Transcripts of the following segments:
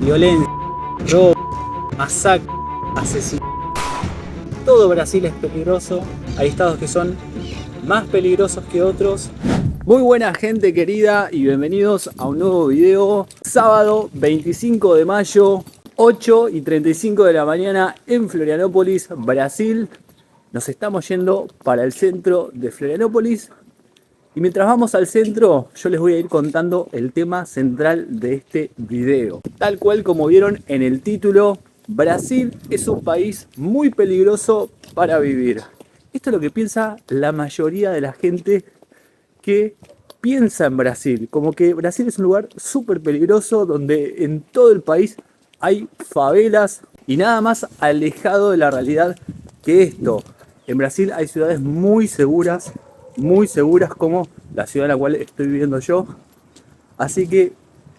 violencia, robo, masacre, asesinato. Todo Brasil es peligroso. Hay estados que son más peligrosos que otros. Muy buena gente querida y bienvenidos a un nuevo video. Sábado 25 de mayo, 8:35 de la mañana en Florianópolis, Brasil. Nos estamos yendo para el centro de Florianópolis. Y mientras vamos al centro, yo les voy a ir contando el tema central de este video. Tal cual como vieron en el título, Brasil es un país muy peligroso para vivir. Esto es lo que piensa la mayoría de la gente que piensa en Brasil. Como que Brasil es un lugar súper peligroso donde en todo el país hay favelas y nada más alejado de la realidad que esto. En Brasil hay ciudades muy seguras como la ciudad en la cual estoy viviendo yo. Así que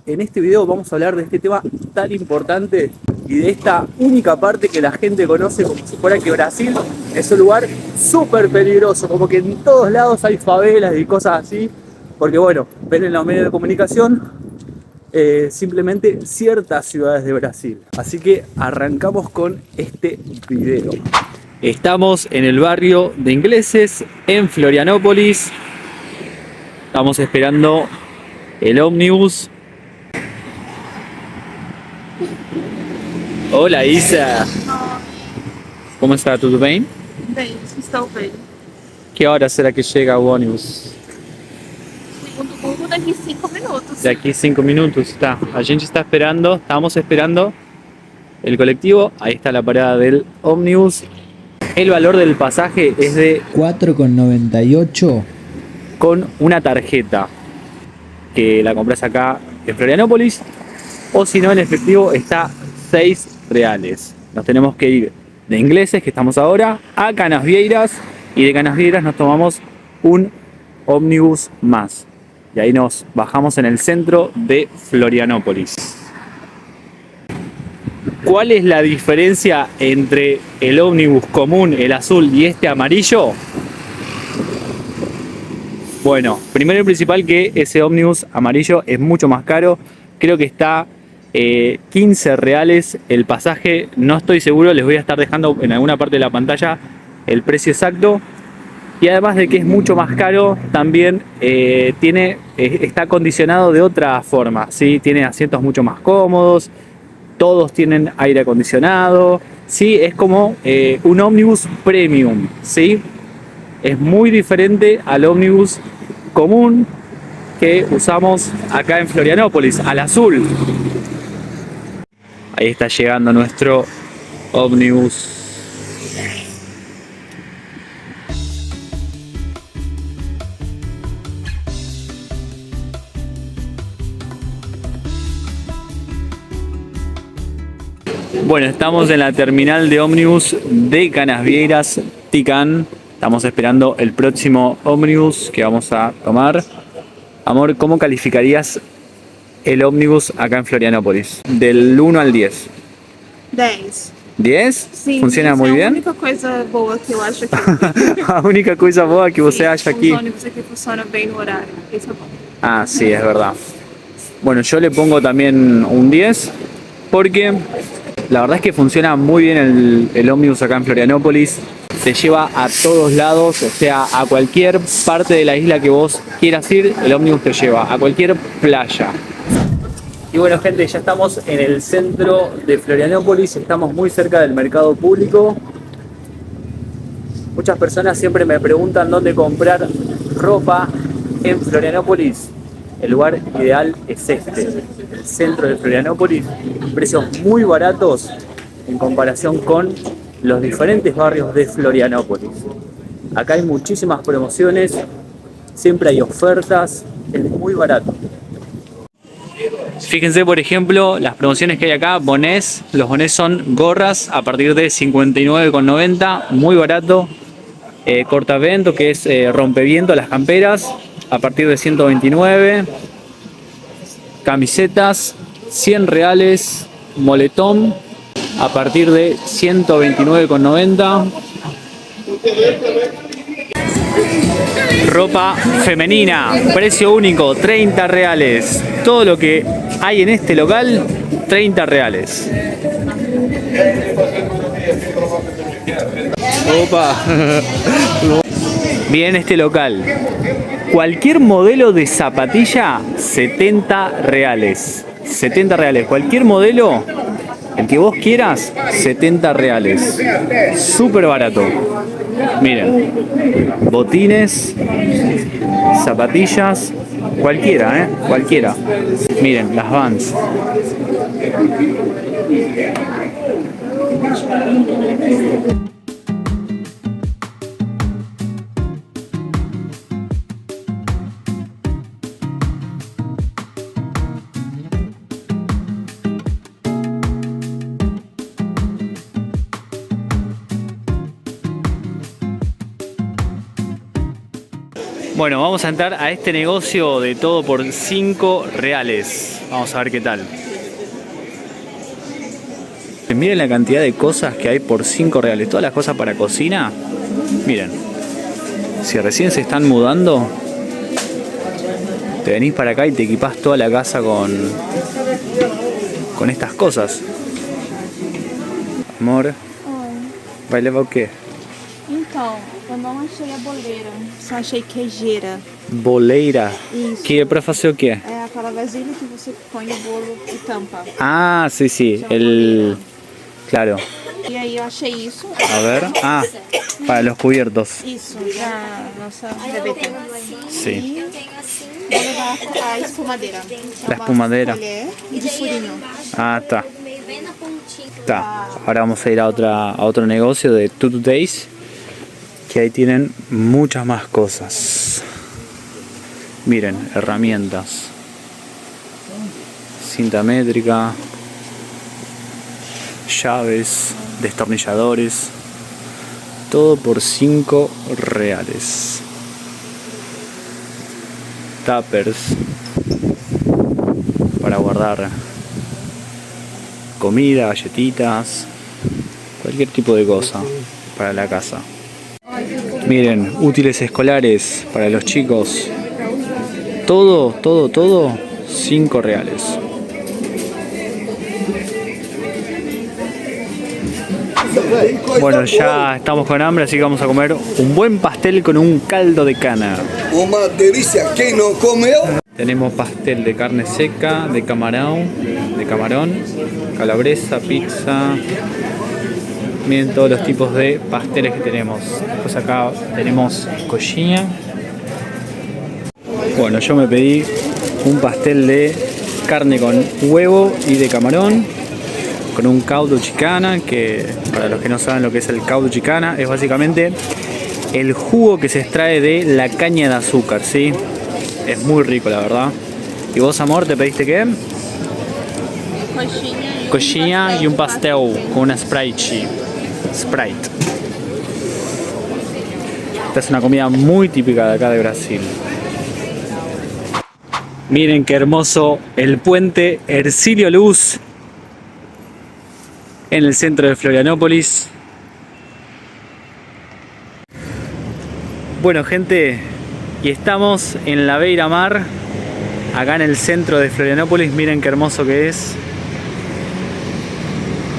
en este video vamos a hablar de este tema tan importante y de esta única parte que la gente conoce como si fuera que Brasil es un lugar súper peligroso, como que en todos lados hay favelas y cosas así, porque bueno, ven en los medios de comunicación simplemente ciertas ciudades de Brasil. Así que arrancamos con este video. Estamos en el barrio de ingleses, en Florianópolis. Estamos esperando el ómnibus. Hola, Isa. Como está? Tudo bem? Bem, estou bem. Que hora será que chega o ônibus? Segundo turno daqui 5 minutos. Daqui 5 minutos. Está. A gente está esperando, estamos esperando el colectivo. Ahí está la parada del ómnibus. El valor del pasaje es de 4,98 con una tarjeta que la compras acá en Florianópolis, o si no en efectivo está 6 reales. Nos tenemos que ir de ingleses, que estamos ahora, a Canasvieiras, y de Canasvieiras nos tomamos un ómnibus más y ahí nos bajamos en el centro de Florianópolis. ¿Cuál es la diferencia entre el ómnibus común, el azul, y este amarillo? Bueno, primero y principal que ese ómnibus amarillo es mucho más caro. Creo que está 15 reales el pasaje. No estoy seguro, les voy a estar dejando en alguna parte de la pantalla el precio exacto. Y además de que es mucho más caro, también está acondicionado de otra forma, ¿sí? Tiene asientos mucho más cómodos. Todos tienen aire acondicionado, ¿sí? Es como un ómnibus premium, ¿sí? Es muy diferente al ómnibus común que usamos acá en Florianópolis, al azul. Ahí está llegando nuestro ómnibus. Bueno, estamos en la terminal de ómnibus de Canasvieiras, Ticán. Estamos esperando el próximo ómnibus que vamos a tomar. Amor, ¿cómo calificarías el ómnibus acá en Florianópolis? Del 1 al 10. 10. ¿10? Sim, ¿Funciona isso muy é a bien? única coisa boa que eu acho aqui. La única cosa boa que você acha aquí. Os ônibus aqui funcionam bem no horário. Isso é bom. Ah, sí, es verdad. Bueno, yo le pongo también un 10 porque la verdad es que funciona muy bien el ómnibus acá en Florianópolis. Te lleva a todos lados, o sea, a cualquier parte de la isla que vos quieras ir, el ómnibus te lleva, a cualquier playa. Y bueno, gente, ya estamos en el centro de Florianópolis, estamos muy cerca del mercado público. Muchas personas siempre me preguntan dónde comprar ropa en Florianópolis. El lugar ideal es este, el centro de Florianópolis. Precios muy baratos en comparación con los diferentes barrios de Florianópolis. Acá hay muchísimas promociones, siempre hay ofertas, es muy barato. Fíjense, por ejemplo, las promociones que hay acá. Bonés, los bonés son gorras a partir de 59,90, muy barato. Cortavento, que es rompeviento, las camperas, a partir de 129. Camisetas, 100 reales. Moletón, a partir de 129,90. Ropa femenina, precio único, 30 reales. Todo lo que hay en este local, 30 reales. Opa. Bien, este local. Cualquier modelo de zapatilla, 70 reales. 70 reales. Cualquier modelo, el que vos quieras, 70 reales. Súper barato. Miren, botines, zapatillas, cualquiera, cualquiera. Miren, las Vans. Bueno, vamos a entrar a este negocio de todo por 5 reales. Vamos a ver qué tal. Miren la cantidad de cosas que hay por 5 reales. Todas las cosas para cocina. Miren. Si recién se están mudando, te venís para acá y te equipás toda la casa con estas cosas. Amor, vai levar o quê? Então, eu não achei a boleira, só achei queijeira. Boleira? Isso. Que é pra fazer o quê? É aquela vasilha que você põe o bolo e tampa. Ah, sí, sí. Claro. E aí eu achei isso. A ver. Ah, para los cubiertos. Isso, da nossa bebeca. Sí. E vou levar a espumadeira. La espumadera. Colher e de furinho. Ah, está. Está. Ahora vamos a ir a otro negocio de Tutu Days, que ahí tienen muchas más cosas. Miren, herramientas. Cinta métrica. Llaves, destornilladores. Todo por 5 reales. Tuppers para guardar comida, galletitas, cualquier tipo de cosa para la casa. Miren, útiles escolares para los chicos. Todo, 5 reales. Bueno, ya estamos con hambre, así que vamos a comer un buen pastel con un caldo de cana. Uma delícia, quem não comeu? Tenemos pastel de carne seca, de camarón, calabresa, pizza. Miren todos los tipos de pasteles que tenemos. Pues acá tenemos coxinha. Bueno, yo me pedí un pastel de carne con huevo y de camarón, con un caldo chicana, que para los que no saben lo que es el caldo chicana, es básicamente el jugo que se extrae de la caña de azúcar, ¿sí? Es muy rico, la verdad. ¿Y vos, amor, te pediste qué? Coxinha y un pastel con una Sprite. Esta es una comida muy típica de acá de Brasil. Miren qué hermoso el puente Hercílio Luz en el centro de Florianópolis. Bueno, gente, y estamos en la Beira Mar, acá en el centro de Florianópolis. Miren qué hermoso que es.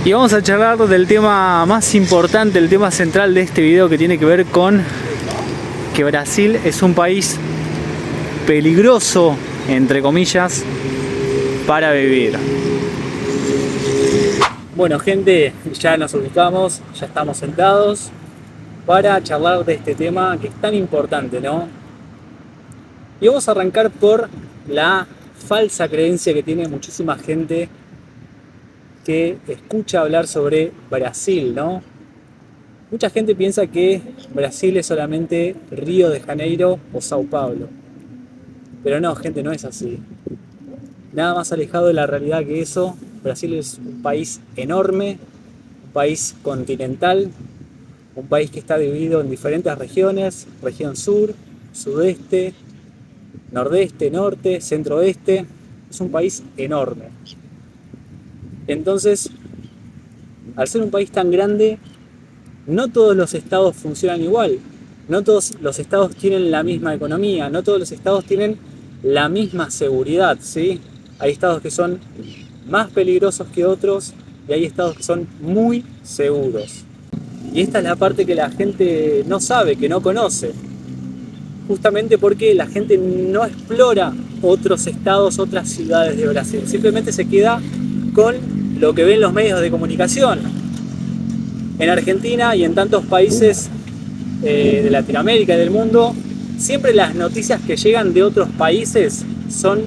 Y vamos a charlar del tema más importante, el tema central de este video, que tiene que ver con que Brasil es un país peligroso, entre comillas, para vivir. Bueno, gente, ya nos ubicamos, ya estamos sentados para charlar de este tema que es tan importante, ¿no? Y vamos a arrancar por la falsa creencia que tiene muchísima gente que escucha hablar sobre Brasil, ¿no? Mucha gente piensa que Brasil es solamente Río de Janeiro o Sao Paulo. Pero no, gente, no es así. Nada más alejado de la realidad que eso. Brasil es un país enorme, un país continental, un país que está dividido en diferentes regiones: región sur, sudeste, nordeste, norte, centro-oeste. Es un país enorme. Entonces, al ser un país tan grande, no todos los estados funcionan igual. no todos los estados tienen la misma economía, no todos los estados tienen la misma seguridad, ¿sí? Hay estados que son más peligrosos que otros y hay estados que son muy seguros. Y esta es la parte que la gente no sabe, que no conoce. Justamente porque la gente no explora otros estados, otras ciudades de Brasil. Simplemente se queda con lo que ven los medios de comunicación. En Argentina y en tantos países de Latinoamérica y del mundo, siempre las noticias que llegan de otros países son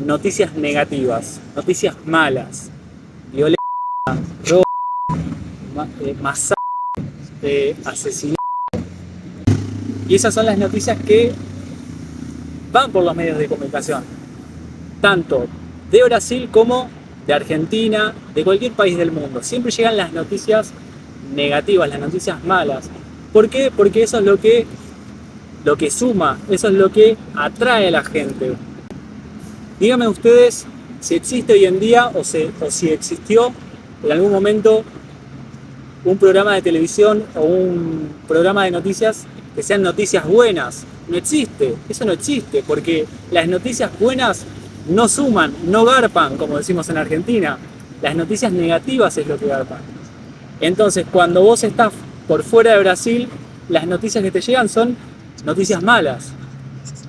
noticias negativas, noticias malas. Violencia, robo, masacre, asesinato. Y esas son las noticias que van por los medios de comunicación, tanto de Brasil como de Argentina, de cualquier país del mundo. Siempre llegan las noticias negativas, las noticias malas. ¿Por qué? Porque eso es lo que suma, eso es lo que atrae a la gente. Díganme ustedes si existe hoy en día o si existió en algún momento un programa de televisión o un programa de noticias que sean noticias buenas. No existe, eso no existe, porque las noticias buenas no suman, no garpan, como decimos en Argentina. Las noticias negativas es lo que garpan. Entonces, cuando vos estás por fuera de Brasil, las noticias que te llegan son noticias malas,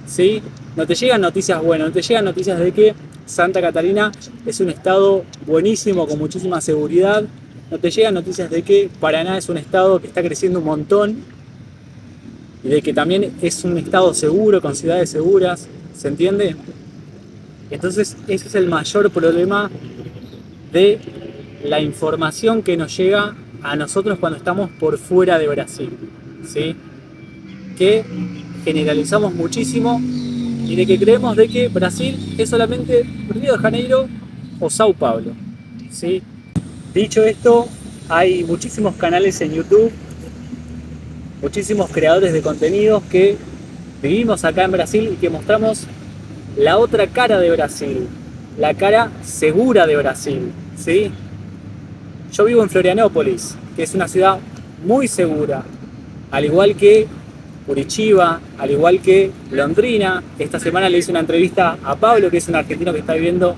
¿sí? No te llegan noticias buenas, no te llegan noticias de que Santa Catarina es un estado buenísimo, con muchísima seguridad. No te llegan noticias de que Paraná es un estado que está creciendo un montón y de que también es un estado seguro, con ciudades seguras, ¿se entiende? Entonces ese es el mayor problema de la información que nos llega a nosotros cuando estamos por fuera de Brasil, ¿sí? Que generalizamos muchísimo y de que creemos de que Brasil es solamente Río de Janeiro o Sao Paulo, ¿sí? Dicho esto, hay muchísimos canales en YouTube, muchísimos creadores de contenidos que vivimos acá en Brasil y que mostramos la otra cara de Brasil, la cara segura de Brasil, ¿sí? Yo vivo en Florianópolis, que es una ciudad muy segura, al igual que Curitiba, al igual que Londrina. Esta semana le hice una entrevista a Pablo, que es un argentino que está viviendo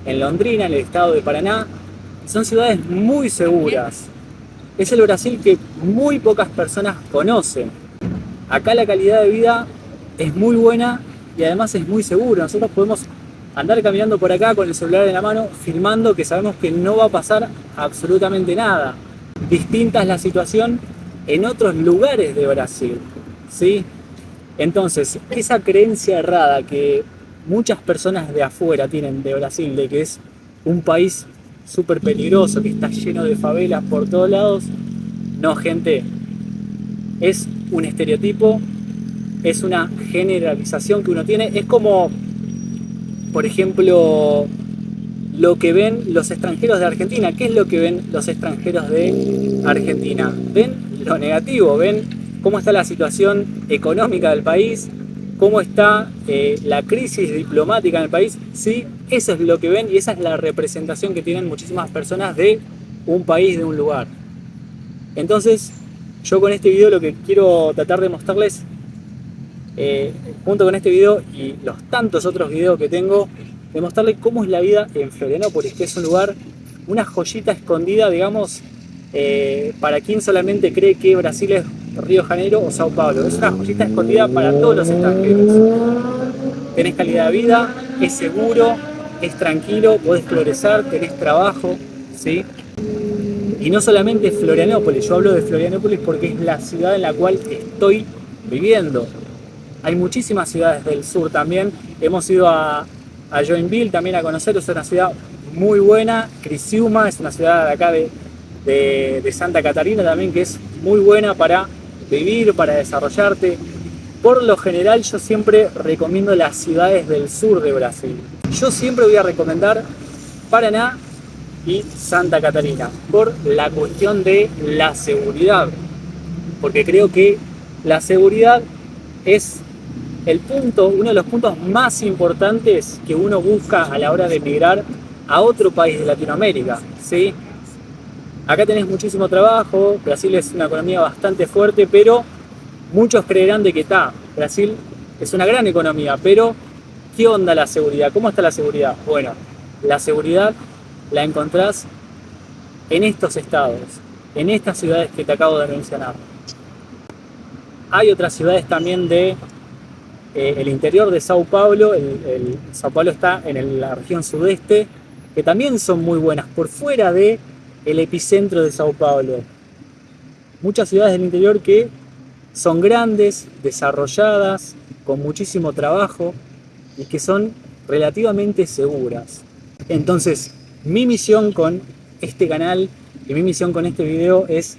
en Londrina, en el estado de Paraná. Son ciudades muy seguras. Es el Brasil que muy pocas personas conocen. Acá la calidad de vida es muy buena y además es muy segura. Nosotros podemos andar caminando por acá con el celular en la mano, filmando, que sabemos que no va a pasar absolutamente nada. Distinta es la situación en otros lugares de Brasil, ¿sí? Entonces, esa creencia errada que muchas personas de afuera tienen de Brasil, de que es un país súper peligroso, que está lleno de favelas por todos lados, no, gente, es un estereotipo, es una generalización que uno tiene. Es como, por ejemplo, lo que ven los extranjeros de Argentina. ¿Qué es lo que ven los extranjeros de Argentina? Ven lo negativo, ven cómo está la situación económica del país, cómo está la crisis diplomática en el país. Sí, eso es lo que ven y esa es la representación que tienen muchísimas personas de un país, de un lugar. Entonces, yo con este video lo que quiero tratar de mostrarles, junto con este video y los tantos otros videos que tengo, de mostrarles cómo es la vida en Florianópolis, que es un lugar, una joyita escondida, digamos, para quien solamente cree que Brasil es Río de Janeiro o Sao Paulo. Es una joyita escondida para todos los extranjeros. Tenés calidad de vida, es seguro, es tranquilo, podés progresar, tenés trabajo, ¿sí? Y no solamente Florianópolis, yo hablo de Florianópolis porque es la ciudad en la cual estoy viviendo. Hay muchísimas ciudades del sur también. Hemos ido a Joinville también a conocer, es una ciudad muy buena. Criciúma es una ciudad de acá de Santa Catarina también, que es muy buena para vivir, para desarrollarte. Por lo general yo siempre recomiendo las ciudades del sur de Brasil. Yo siempre voy a recomendar Paraná y Santa Catarina por la cuestión de la seguridad, porque creo que la seguridad es el punto, uno de los puntos más importantes que uno busca a la hora de emigrar a otro país de Latinoamérica, ¿sí? Acá tenés muchísimo trabajo, Brasil es una economía bastante fuerte, pero Muchos creerán de que Brasil es una gran economía, pero ¿qué onda la seguridad? ¿Cómo está la seguridad? Bueno, la seguridad la encontrás en estos estados, en estas ciudades que te acabo de mencionar. Hay otras ciudades también de el interior de Sao Paulo. Sao Paulo está en la región sudeste, que también son muy buenas, por fuera del epicentro de Sao Paulo. Muchas ciudades del interior que son grandes, desarrolladas, con muchísimo trabajo y que son relativamente seguras. Entonces, mi misión con este canal y mi misión con este video es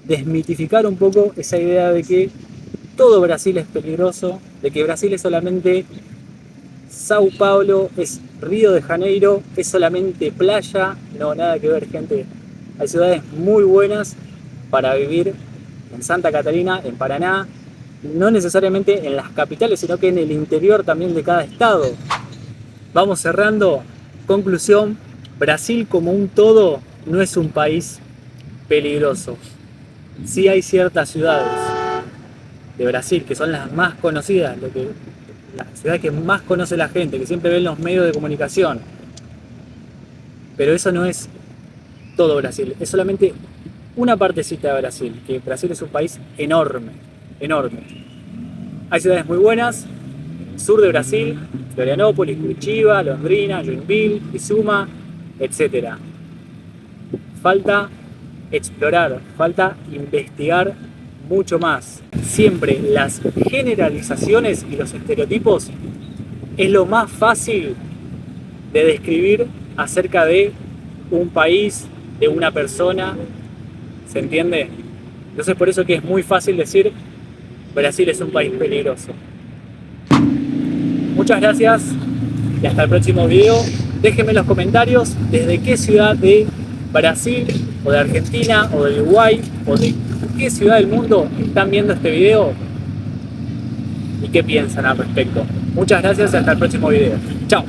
desmitificar un poco esa idea de que todo Brasil es peligroso, de que Brasil es solamente Sao Paulo, es Río de Janeiro, es solamente playa. No, nada que ver, gente. Hay ciudades muy buenas para vivir en Santa Catarina, en Paraná, no necesariamente en las capitales, sino que en el interior también de cada estado. Vamos cerrando. Conclusión: Brasil como un todo no es un país peligroso. Sí hay ciertas ciudades de Brasil que son las más conocidas, las ciudades que más conoce la gente, que siempre ven los medios de comunicación. Pero eso no es todo Brasil, es solamente una partecita de Brasil, que Brasil es un país enorme, enorme. Hay ciudades muy buenas, sur de Brasil, Florianópolis, Curitiba, Londrina, Joinville, Criciúma, etc. Falta explorar, falta investigar mucho más. Siempre las generalizaciones y los estereotipos es lo más fácil de describir acerca de un país, de una persona. ¿Se entiende? Entonces por eso que es muy fácil decir Brasil es un país peligroso. Muchas gracias y hasta el próximo video. Déjenme en los comentarios desde qué ciudad de Brasil o de Argentina o de Uruguay o de qué ciudad del mundo están viendo este video y qué piensan al respecto. Muchas gracias y hasta el próximo video. Chao.